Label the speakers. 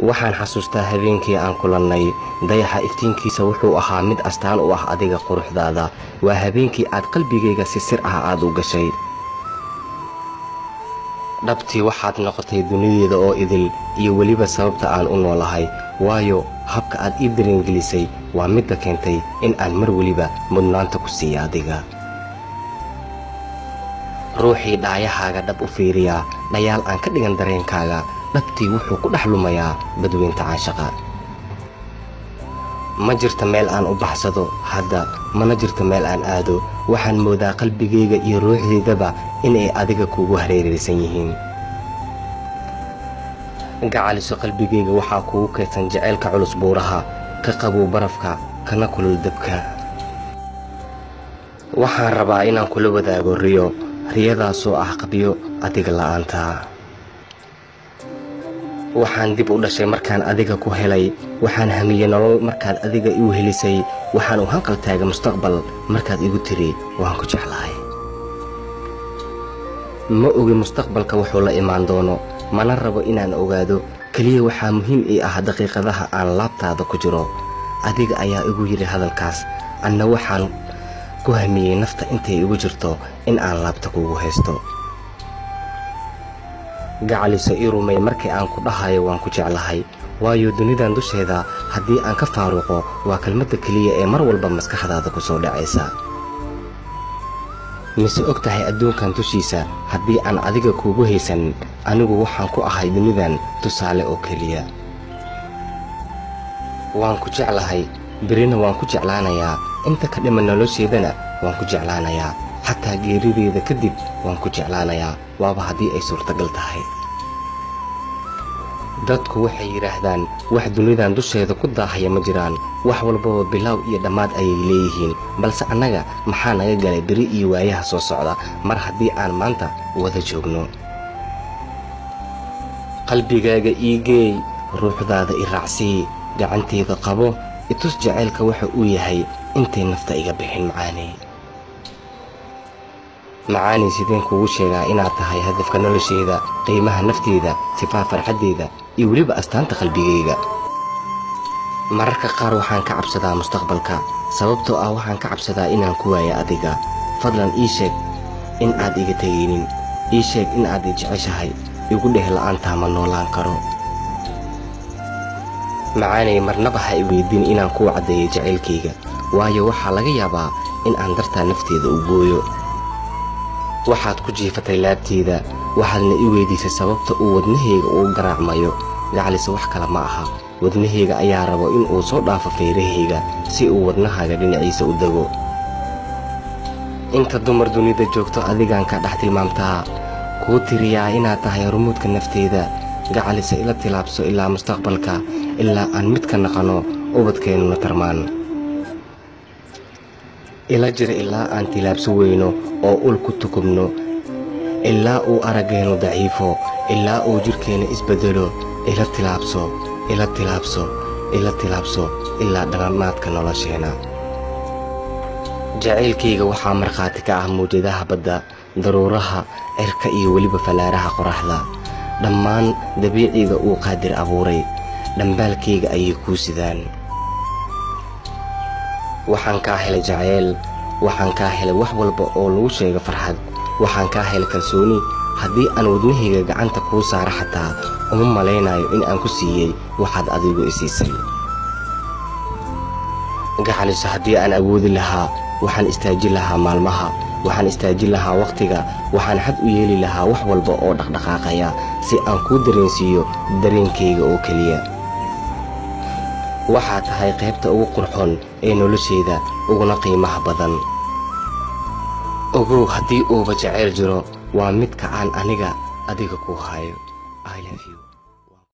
Speaker 1: waxaan xasuustaa habeenkii aan kulannay dayaxa iftiinkiisa wuxuu ahaa mid astaan u ah adiga quruxdaada. waa habeenkii aad qalbigayga si sir ah aad u gashay. dhabtii waxaad noqotay dunideeda oo idil iyo weliba sababta aan u noolahay, waayo habka aad ii dareengelisay waa midda keentay in aan mar weliba mudnaanta ku siiya adiga. ruuxii dhaayahaaga dhab u fiiriyaa dhayaal aan ka dhigan dareenkaaga, dhabtii wuxuu ku dhex lumayaa badweynta caashaqa. ma jirta meel aan u baxsado hadda, mana jirto meel aan aado. waxaan moodaa qalbigayga iyo ruuxdaydaba inay adiga kuugu hareeraysan yihiin. gacaliso qalbigayga waxaa kugu kaydsan jacaylka culus buuraha, ka qabow barafka, kana kulul dabka. waxaan rabaa inaan kula wadaago riyadaasoo ah qabyo adiga la'aanta. waxaan dib u dhashay markaan adiga ku helay, waxaan hamiyey nolol markaad adiga igu helisay, waxaan u hanqal taagay mustaqbal markaad igu tiri waan ku jeclahay. ma ogi mustaqbalka wuxuu la imaan doono, mana rabo inaan ogaado. keliya waxaa muhiim ii ah daqiiqadaha aan laabtaada ku jiro. adiga ayaa igu yidhi hadalkaas, anna waxaan ku hamiyey nafta intay igu jirto in aan laabta kugu haysto. gacaliso ii rumay markii aan ku dhahayo waan ku jeclahay, waayo dunidan dusheeda haddii aan ka faaruqo waa kelmadda keliya ee mar walba maskaxdaada ku soo dhacaysa. mise og tahay adduunkan dushiisa haddii aan adiga kuugu haysan, anigu waxaan ku ahay dunidan tusaale oo keliya. waan ku jeclahay, berina waan ku jeclaanayaa, inta ka dhiman nolosheedana waan ku jeclaanayaa, xataa geerideeda kadib waan ku jeclaanayaa, waaba haddii ay suurtagal tahay. dadku waxay yidhaahdaan wax dunidan dusheeda ku daahaya ma jiraan, wax walbaba bilaaw iyo dhammaad ayay leeyihiin, balse annaga maxaa naga galay beri iyo waayaha soo socda mar haddii aan maanta wada joogno. qalbigaaga ii geey, ruuxdaada i raacsii, gacanteyda qabo, itus jacaylka waxa uu yahay intay nafta iga bixin. macaani sideen kugu sheegaa inaad tahay hadafka nolosheeda, qiimaha nafteeda, sifaa farxaddeeda iyo weliba astaanta qalbigayga. mararka qaar waxaan ka cabsadaa mustaqbalka, sababtoo ah waxaan ka cabsadaa inaan ku waayo adiga. fadlan ii sheeg in aad iga tegaynin, ii sheeg in aad i jeceshahay, igu dheh la'aantaa ma noolaan karo. macaanay marnaba ha i weydiin inaan kuu caddeeyo jacaylkayga, waayo waxaa laga yaabaa in aan dartaa nafteeda u gooyo. waxaad ku jiifatay laabteeda, waxaadna i weydiisay sababta uu wadnahayga uu garaacmayo. gacaliso wax kale ma aha, wadnahayga ayaa rabo in uu soo dhaafo feerahayga si uu wadnahaaga dhinaciisa u dego. inta dumar dunida joogto adigaan ka dhex tilmaamtaa, kuu tiriyaa inaad tahay hormuudka nafteeda. gacaliso ila tilaabso ilaa mustaqbalka, ilaa aan mid ka naqano ubadkeennuna tarmaan. ila jira ilaa aan tilaabso weyno oo ul ku tukubno, ilaa uu araggeenu daciifo, ilaa uu jirhkeenna isbeddelo. ila tilaabso, ila tilaabso, ila tilaabso ilaa dhammaadka nolosheena. jacaylkayga waxaa markhaati ka ah mawjadaha badda, daruuraha, cirka iyo weliba falaaraha qoraxda. dhammaan dabiiciga uu qaadir abuuray, dhambaalkayga ayay kuu sidaan. waxaan kaa helay jacayl, waxaan kaa helay wax walba oo lagu sheego farxad, waxaan kaa helay kalsooni. haddii aan wadnahayga gacanta kuu saara xataa uma malaynayo in aan ku siiyey waxaad adigu i siisay. gacaliso haddii aan awoodi lahaa waxaan istaajin lahaa maalmaha, waxaan istaajin lahaa wakhtiga, waxaan xad u yeeli lahaa wax walba oo dhaqdhaqaaqaya si aan kuu dareensiiyo dareenkayga oo keliya. waxaa tahay qaybta ugu qurxoon ee noloshayda, uguna qiimaha badan. ogow haddii uuba jacayl jiro waa midka aan aniga adiga ku hayo.